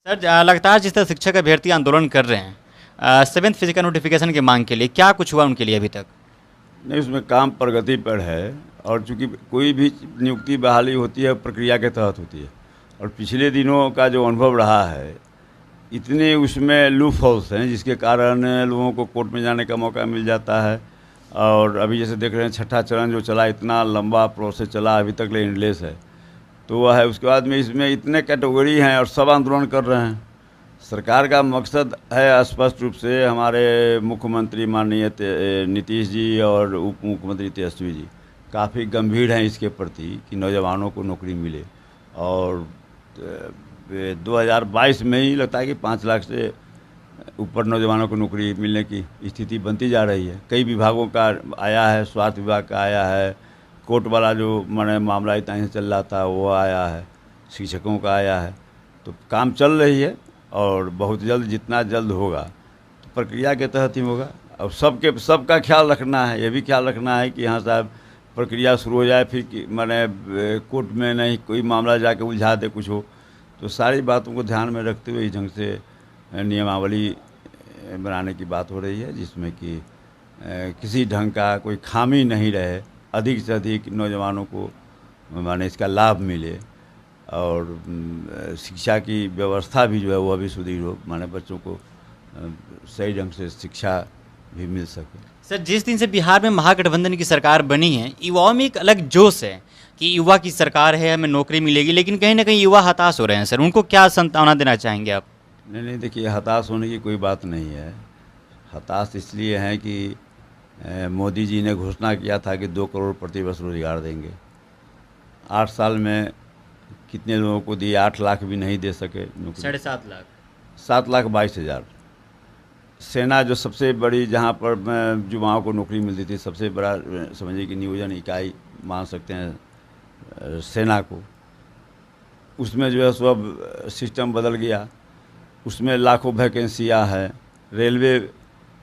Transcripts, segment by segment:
Sir लगातार जिस तरह शिक्षक अभ्यर्थी आंदोलन कर रहे हैं सेवेंथ फिजिकल नोटिफिकेशन की मांग के लिए, क्या कुछ हुआ उनके लिए अभी तक? नहीं, उसमें काम प्रगति पर है। और चूंकि कोई भी नियुक्ति बहाली होती है प्रक्रिया के तहत होती है, और पिछले दिनों का जो अनुभव रहा है, इतने उसमें लूप होल्स हैं जिसके कारण लोगों को कोर्ट में जाने का मौका मिल जाता है। और अभी जैसे देख रहे हैं छठा चरण जो चला, इतना लंबा प्रोसेस चला, अभी तक ले एंडलेस है। तो वह है, उसके बाद में इसमें इतने कैटेगरी हैं और सब आंदोलन कर रहे हैं। सरकार का मकसद है स्पष्ट रूप से, हमारे मुख्यमंत्री माननीय नीतीश जी और उप मुख्यमंत्री तेजस्वी जी काफ़ी गंभीर हैं इसके प्रति कि नौजवानों को नौकरी मिले। और 2022 में ही लगता है कि 5 लाख से ऊपर नौजवानों को नौकरी मिलने की स्थिति बनती जा रही है। कई विभागों का आया है, स्वास्थ्य विभाग का आया है, कोर्ट वाला जो मैंने मामला इतना ही चल रहा था वो आया है, शिक्षकों का आया है। तो काम चल रही है और बहुत जल्द, जितना जल्द होगा तो प्रक्रिया के तहत ही होगा। और सबका ख्याल रखना है, ये भी ख्याल रखना है कि हाँ साहब प्रक्रिया शुरू हो जाए, फिर कि मैंने कोर्ट में नहीं कोई मामला जाके उलझा दे कुछ हो। तो सारी बातों को ध्यान में रखते हुए इस ढंग से नियमावली बनाने की बात हो रही है, जिसमें कि किसी ढंग का कोई खामी नहीं रहे, अधिक से अधिक नौजवानों को माने इसका लाभ मिले, और शिक्षा की व्यवस्था भी जो है वह भी सुदृढ़ हो, माने बच्चों को सही ढंग से शिक्षा भी मिल सके। सर, जिस दिन से बिहार में महागठबंधन की सरकार बनी है, युवाओं में एक अलग जोश है कि युवा की सरकार है, हमें नौकरी मिलेगी, लेकिन कहीं ना कहीं युवा हताश हो रहे हैं। सर, उनको क्या सांत्वना देना चाहेंगे आप? नहीं, देखिए, हताश होने की कोई बात नहीं है। हताश इसलिए है कि मोदी जी ने घोषणा किया था कि 2 करोड़ प्रति वर्ष रोजगार देंगे। 8 साल में कितने लोगों को दिए? 8 लाख भी नहीं दे सके नौकरी। 7.5 लाख। 7,22,000। सेना जो सबसे बड़ी, जहाँ पर युवाओं को नौकरी मिलती थी, सबसे बड़ा समझिए कि नियोजन इकाई मान सकते हैं सेना को, उसमें जो है सब सिस्टम बदल गया। उसमें लाखों वैकेंसियाँ हैं। रेलवे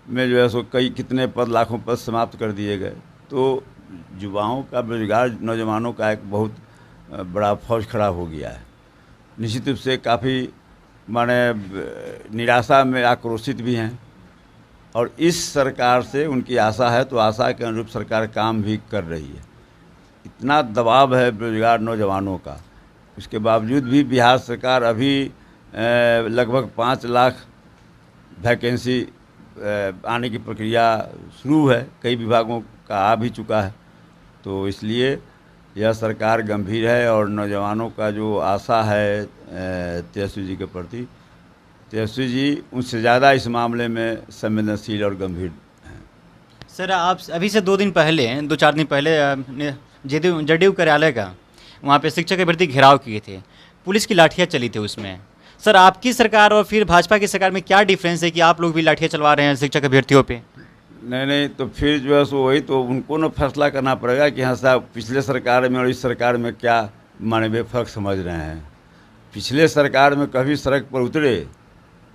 में जो है सो कितने पद, लाखों पद समाप्त कर दिए गए। तो युवाओं का बेरोजगार नौजवानों का एक बहुत बड़ा फौज खड़ा हो गया है। निश्चित रूप से काफ़ी माने निराशा में आक्रोशित भी हैं, और इस सरकार से उनकी आशा है, तो आशा के अनुरूप सरकार काम भी कर रही है। इतना दबाव है बेरोजगार नौजवानों का, उसके बावजूद भी बिहार सरकार अभी लगभग 5 लाख वैकेंसी आने की प्रक्रिया शुरू है, कई विभागों का आ भी चुका है। तो इसलिए यह सरकार गंभीर है, और नौजवानों का जो आशा है तेजस्वी जी के प्रति, तेजस्वी जी उनसे ज़्यादा इस मामले में संवेदनशील और गंभीर हैं। सर, आप अभी से 2-4 दिन पहले जदयू कार्यालय का वहाँ पे शिक्षक अभ्यर्थी घेराव किए थे, पुलिस की लाठियाँ चली थी उसमें। सर, आपकी सरकार और फिर भाजपा की सरकार में क्या डिफरेंस है कि आप लोग भी लाठियाँ चलवा रहे हैं शिक्षक अभ्यर्थियों पे? नहीं, तो फिर जो है सो वही तो उनको ना फैसला करना पड़ेगा कि हाँ साहब पिछले सरकार में और इस सरकार में क्या मानवीय फ़र्क समझ रहे हैं। पिछले सरकार में कभी सड़क पर उतरे?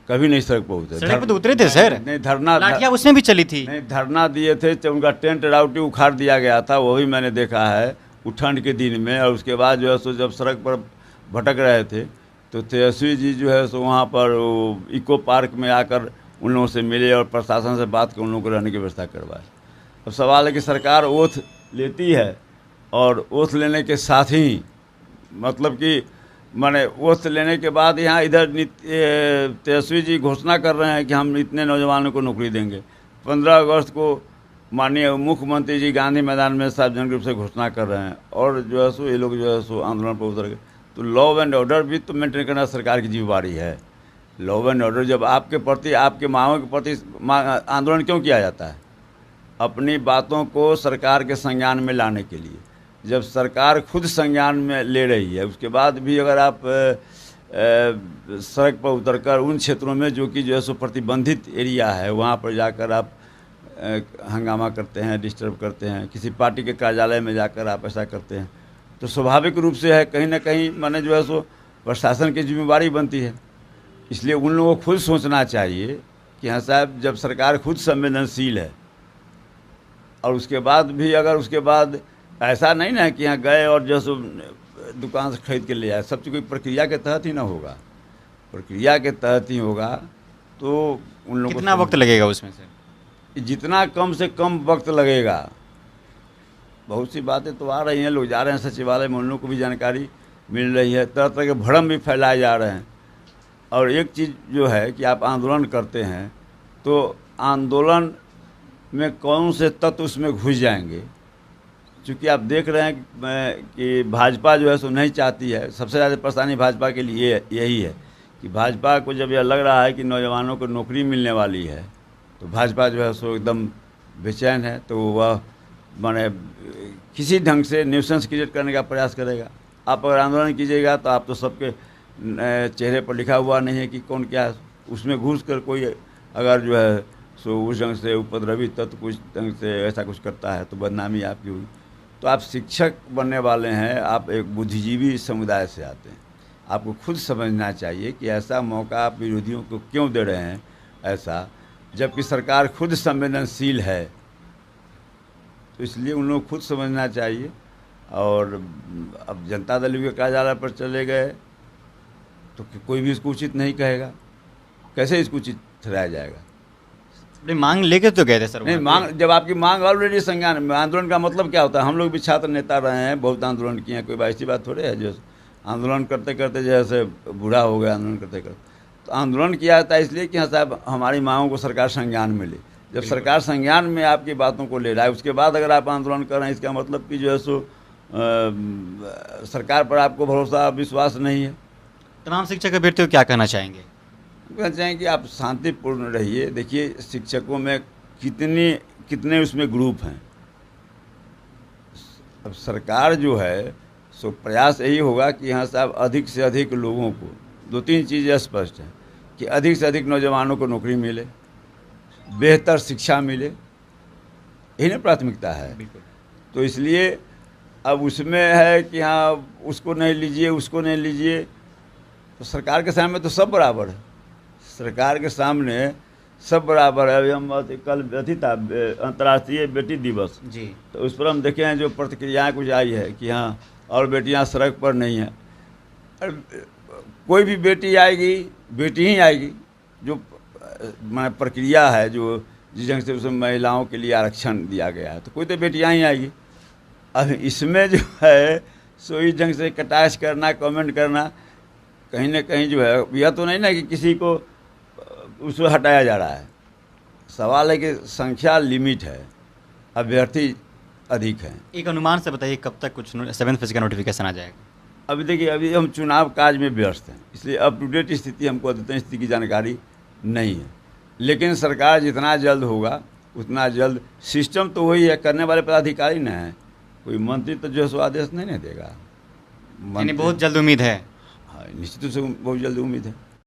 कभी नहीं सड़क पर उतरे। सड़क पर तो उतरे थे सर। नहीं, धरना, लाठियाँ उसमें भी चली थी। नहीं, धरना दिए थे, तो उनका टेंट राउटी उखाड़ दिया गया था, वो भी मैंने देखा है ठंड के दिन में। और उसके बाद जो है सो जब सड़क पर भटक रहे थे, तो तेजस्वी जी जो है सो वहाँ पर इको पार्क में आकर उन लोगों से मिले और प्रशासन से बात कर उन लोगों को रहने की व्यवस्था करवाए। अब सवाल है कि सरकार ओथ लेती है, और ओथ लेने के साथ ही मतलब कि माने ओथ लेने के बाद यहाँ इधर तेजस्वी जी घोषणा कर रहे हैं कि हम इतने नौजवानों को नौकरी देंगे। 15 अगस्त को माननीय मुख्यमंत्री जी गांधी मैदान में सार्वजनिक रूप से घोषणा कर रहे हैं, और जो है सो ये लोग जो है सो आंदोलन पर उतर गए। तो लॉ एंड ऑर्डर भी तो मेंटेन करना सरकार की जिम्मेवारी है। लॉ एंड ऑर्डर जब आपके प्रति, आपके मांगों के प्रति आंदोलन क्यों किया जाता है? अपनी बातों को सरकार के संज्ञान में लाने के लिए। जब सरकार खुद संज्ञान में ले रही है, उसके बाद भी अगर आप सड़क पर उतरकर उन क्षेत्रों में जो कि जो है सो प्रतिबंधित एरिया है, वहाँ पर जाकर आप हंगामा करते हैं, डिस्टर्ब करते हैं, किसी पार्टी के कार्यालय में जाकर आप ऐसा करते हैं, तो स्वाभाविक रूप से है कहीं ना कहीं माने जो है सो प्रशासन की जिम्मेवारी बनती है। इसलिए उन लोगों को खुद सोचना चाहिए कि हाँ साहब, जब सरकार खुद संवेदनशील है, और उसके बाद भी अगर उसके बाद ऐसा नहीं ना कि यहाँ गए और जो सो दुकान से खरीद के ले आए, सब चीज़ कोई प्रक्रिया के तहत ही ना होगा। प्रक्रिया के तहत ही होगा, तो उन लोगों कितना वक्त लगेगा उसमें से? जितना कम से कम वक्त लगेगा। बहुत सी बातें तो आ रही हैं, लोग जा रहे हैं सचिवालय में, उन लोगों को भी जानकारी मिल रही है, तरह तरह के भ्रम भी फैलाए जा रहे हैं। और एक चीज़ जो है कि आप आंदोलन करते हैं तो आंदोलन में कौन से तत्व उसमें घुस जाएंगे, क्योंकि आप देख रहे हैं कि भाजपा जो है सो नहीं चाहती है। सबसे ज़्यादा परेशानी भाजपा के लिए यही है कि भाजपा को जब यह लग रहा है कि नौजवानों को नौकरी मिलने वाली है, तो भाजपा जो है सो एकदम बेचैन है, तो वह माने किसी ढंग से न्यूसेंस क्रिएट करने का प्रयास करेगा। आप अगर आंदोलन कीजिएगा तो आप तो सबके चेहरे पर लिखा हुआ नहीं है कि कौन क्या है, उसमें घुस कर कोई अगर जो है सो उस ढंग से उपद्रवी तत्व कुछ ढंग से ऐसा कुछ करता है तो बदनामी आपकी हुई। तो आप शिक्षक बनने वाले हैं, आप एक बुद्धिजीवी समुदाय से आते हैं, आपको खुद समझना चाहिए कि ऐसा मौका आप विरोधियों को क्यों दे रहे हैं ऐसा, जबकि सरकार खुद संवेदनशील है। तो इसलिए उन लोग खुद समझना चाहिए। और अब जनता दल के कार्यालय पर चले गए तो कोई भी इसको उचित नहीं कहेगा, कैसे इसको उचित ठहराया जाएगा? अपनी मांग लेके तो गए थे सर नहीं, वहाँ पे। मांग, जब आपकी मांग ऑलरेडी संज्ञान में, आंदोलन का मतलब क्या होता है? हम लोग भी छात्र नेता रहे हैं, बहुत आंदोलन किए हैं, कोई ऐसी बात थोड़ी है जो आंदोलन करते करते जैसे बूढ़ा हो गया आंदोलन करते करते। तो आंदोलन किया जाता है इसलिए कि हाँ साहब हमारी मांगों को सरकार संज्ञान में ले। जब सरकार संज्ञान में आपकी बातों को ले रहा है, उसके बाद अगर आप आंदोलन कर रहे हैं, इसका मतलब कि जो है सो सरकार पर आपको भरोसा विश्वास नहीं है। तमाम शिक्षक अभ्यर्थियों को क्या कहना चाहेंगे? कहना चाहें कि आप शांतिपूर्ण रहिए। देखिए शिक्षकों में कितने उसमें ग्रुप हैं। अब सरकार जो है सो प्रयास यही होगा कि यहाँ साहब अधिक से अधिक लोगों को, दो तीन चीज़ें स्पष्ट हैं कि अधिक से अधिक नौजवानों को नौकरी मिले, बेहतर शिक्षा मिले, यही ना प्राथमिकता है। बिल्कुल। तो इसलिए अब उसमें है कि हाँ उसको नहीं लीजिए, उसको नहीं लीजिए, तो सरकार के सामने तो सब बराबर है। सरकार के सामने सब बराबर है। अभी हम कल अथी था अंतर्राष्ट्रीय बेटी दिवस जी। तो उस पर हम देखे हैं जो प्रतिक्रियाएँ कुछ आई है कि हाँ और बेटियां सड़क पर नहीं हैं। कोई भी बेटी आएगी, बेटी ही आएगी। जो मैं प्रक्रिया है जो जिस ढंग से उसमें महिलाओं के लिए आरक्षण दिया गया है, तो कोई तो बेटियां ही आएगी। अब इसमें जो है सो इस ढंग से कटाक्ष करना, कमेंट करना, कहीं ना कहीं जो है यह तो नहीं ना कि किसी को उसको हटाया जा रहा है। सवाल है कि संख्या लिमिट है, अभ्यर्थी अधिक हैं। एक अनुमान से बताइए कब तक कुछ 7th फेज का नोटिफिकेशन आ जाएगा? अभी देखिए अभी हम चुनाव काज में व्यस्त हैं, इसलिए अप टू डेट स्थिति हमको अद्यतन स्थिति की जानकारी नहीं है। लेकिन सरकार जितना जल्द होगा उतना जल्द, सिस्टम तो वही है, करने वाले पदाधिकारी न हैं, कोई मंत्री तो जो सो आदेश नहीं देगा। यानी बहुत जल्द उम्मीद है। हाँ निश्चित रूप से बहुत जल्द उम्मीद है।